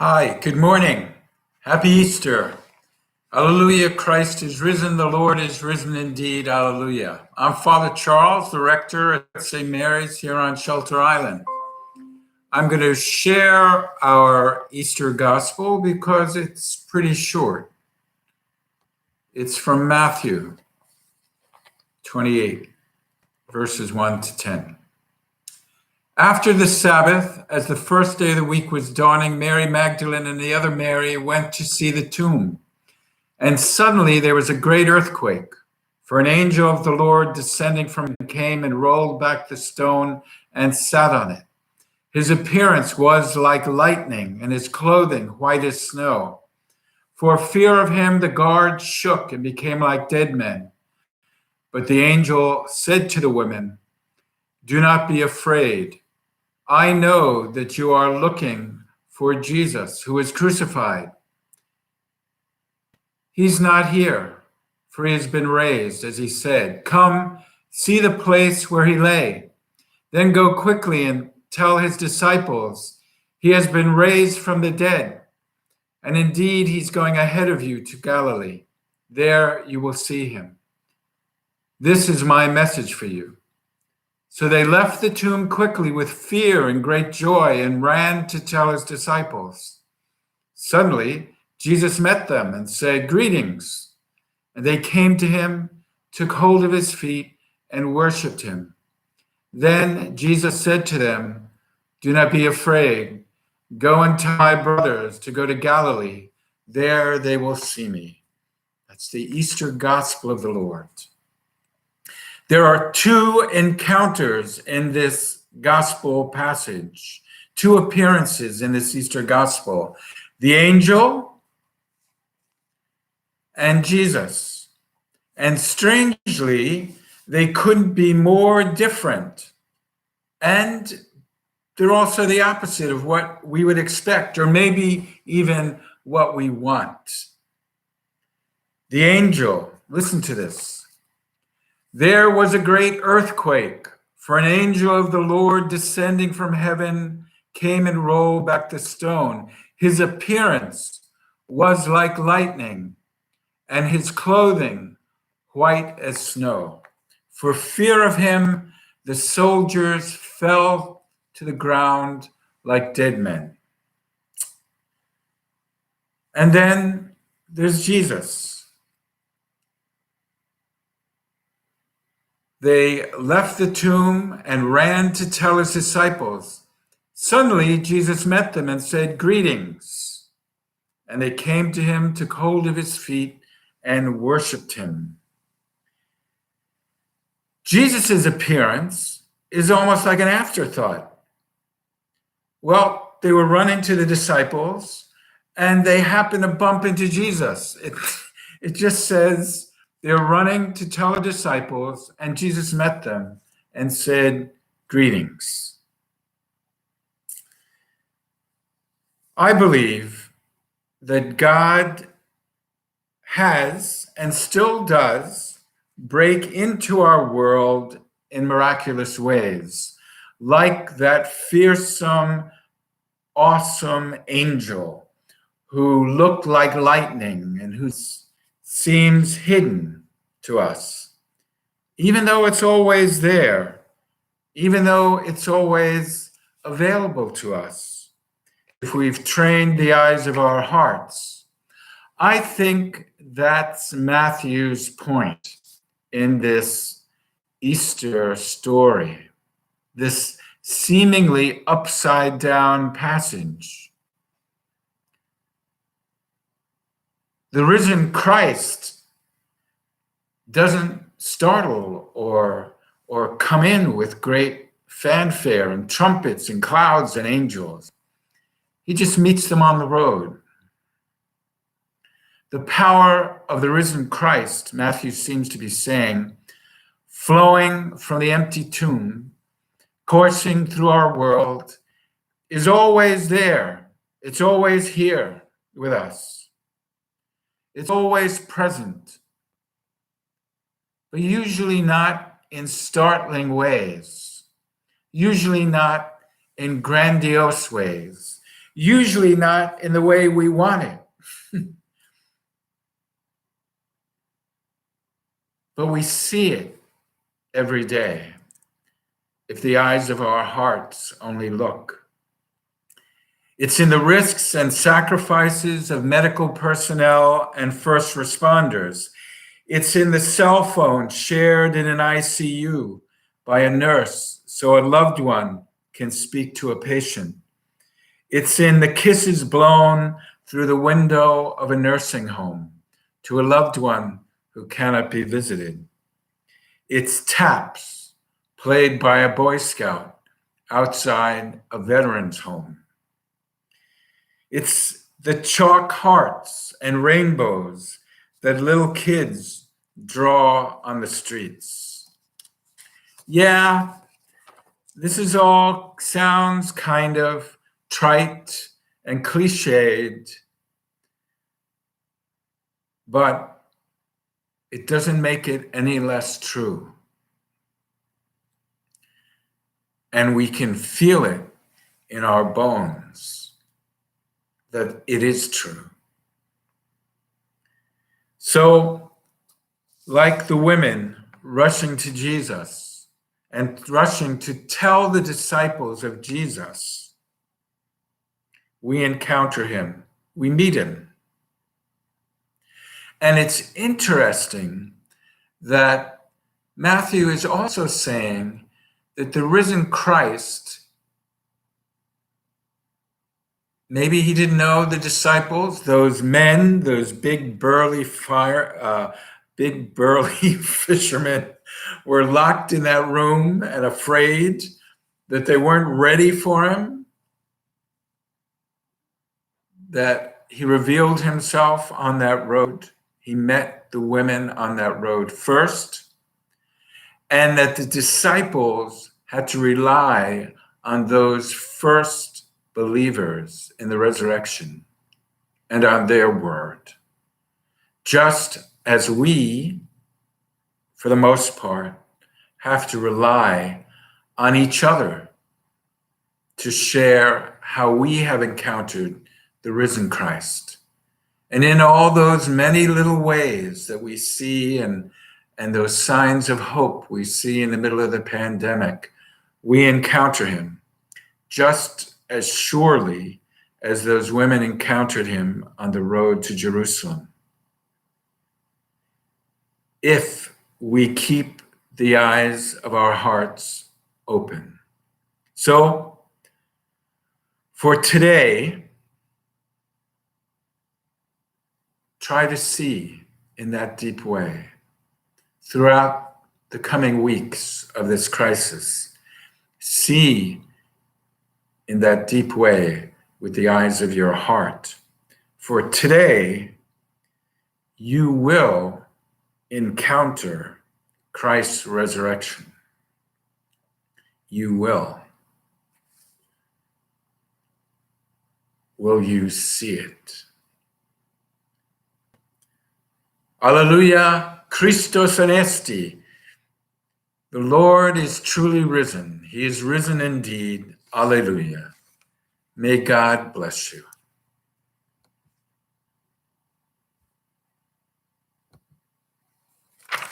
Hi, good morning. Happy Easter. Hallelujah, Christ is risen, the Lord is risen indeed. Hallelujah. I'm Father Charles, the rector at St. Mary's here on Shelter Island. I'm going to share our Easter Gospel because it's pretty short. It's from Matthew 28, verses 1 to 10. After the Sabbath, as the first day of the week was dawning, Mary Magdalene and the other Mary went to see the tomb. And suddenly there was a great earthquake, for an angel of the Lord descending from heaven came and rolled back the stone and sat on it. His appearance was like lightning, and his clothing white as snow. For fear of him, the guards shook and became like dead men. But the angel said to the women, "Do not be afraid. I know that you are looking for Jesus, who is crucified. He's not here, for he has been raised, as he said. Come, see the place where he lay. Then go quickly and tell his disciples, he has been raised from the dead. And indeed, he's going ahead of you to Galilee. There you will see him. This is my message for you." So they left the tomb quickly with fear and great joy and ran to tell his disciples. Suddenly, Jesus met them and said, "Greetings." And they came to him, took hold of his feet, and worshiped him. Then Jesus said to them, "Do not be afraid. Go and tell my brothers to go to Galilee. There they will see me." That's the Easter Gospel of the Lord. There are two encounters in this gospel passage, two appearances in this Easter Gospel: the angel and Jesus. And strangely, they couldn't be more different. And they're also the opposite of what we would expect, or maybe even what we want. The angel, listen to this. There was a great earthquake, for an angel of the Lord descending from heaven came and rolled back the stone. His appearance was like lightning, and his clothing white as snow. For fear of him, the soldiers fell to the ground like dead men. And then there's Jesus. They left the tomb and ran to tell his disciples. Suddenly, Jesus met them and said, "Greetings." And they came to him, took hold of his feet, and worshiped him. Jesus' appearance is almost like an afterthought. Well, they were running to the disciples, and they happened to bump into Jesus. It just says, they're running to tell the disciples, and Jesus met them and said, "Greetings." I believe that God has and still does break into our world in miraculous ways, like that fearsome, awesome angel who looked like lightning and who seems hidden to us, even though it's always there, even though it's always available to us, if we've trained the eyes of our hearts. I think that's Matthew's point in this Easter story, this seemingly upside down passage. The risen Christ doesn't startle or come in with great fanfare and trumpets and clouds and angels. He just meets them on the road. The power of the risen Christ, Matthew seems to be saying, flowing from the empty tomb, coursing through our world, is always there. It's always here with us. It's always present, but usually not in startling ways, usually not in grandiose ways, usually not in the way we want it. But we see it every day if the eyes of our hearts only look. It's in the risks and sacrifices of medical personnel and first responders. It's in the cell phone shared in an ICU by a nurse so a loved one can speak to a patient. It's in the kisses blown through the window of a nursing home to a loved one who cannot be visited. It's taps played by a Boy Scout outside a veteran's home. It's the chalk hearts and rainbows that little kids draw on the streets. Yeah, this is all sounds kind of trite and cliched, but it doesn't make it any less true. And we can feel it in our bones that it is true. So, like the women rushing to Jesus and rushing to tell the disciples of Jesus, we encounter him, we meet him. And it's interesting that Matthew is also saying that the risen Christ, maybe he didn't know the disciples, those men, those big burly fishermen were locked in that room and afraid that they weren't ready for him, that he revealed himself on that road. He met the women on that road first, and that the disciples had to rely on those first believers in the resurrection and on their word. Just as we, for the most part, have to rely on each other to share how we have encountered the risen Christ. And in all those many little ways that we see and those signs of hope we see in the middle of the pandemic, we encounter him just as surely as those women encountered him on the road to Jerusalem. If we keep the eyes of our hearts open. So, for today, try to see in that deep way throughout the coming weeks of this crisis. See in that deep way with the eyes of your heart. For today, you will encounter Christ's resurrection. You will. Will you see it? Alleluia, Christos anesti. The Lord is truly risen. He is risen indeed. Alleluia. May God bless you.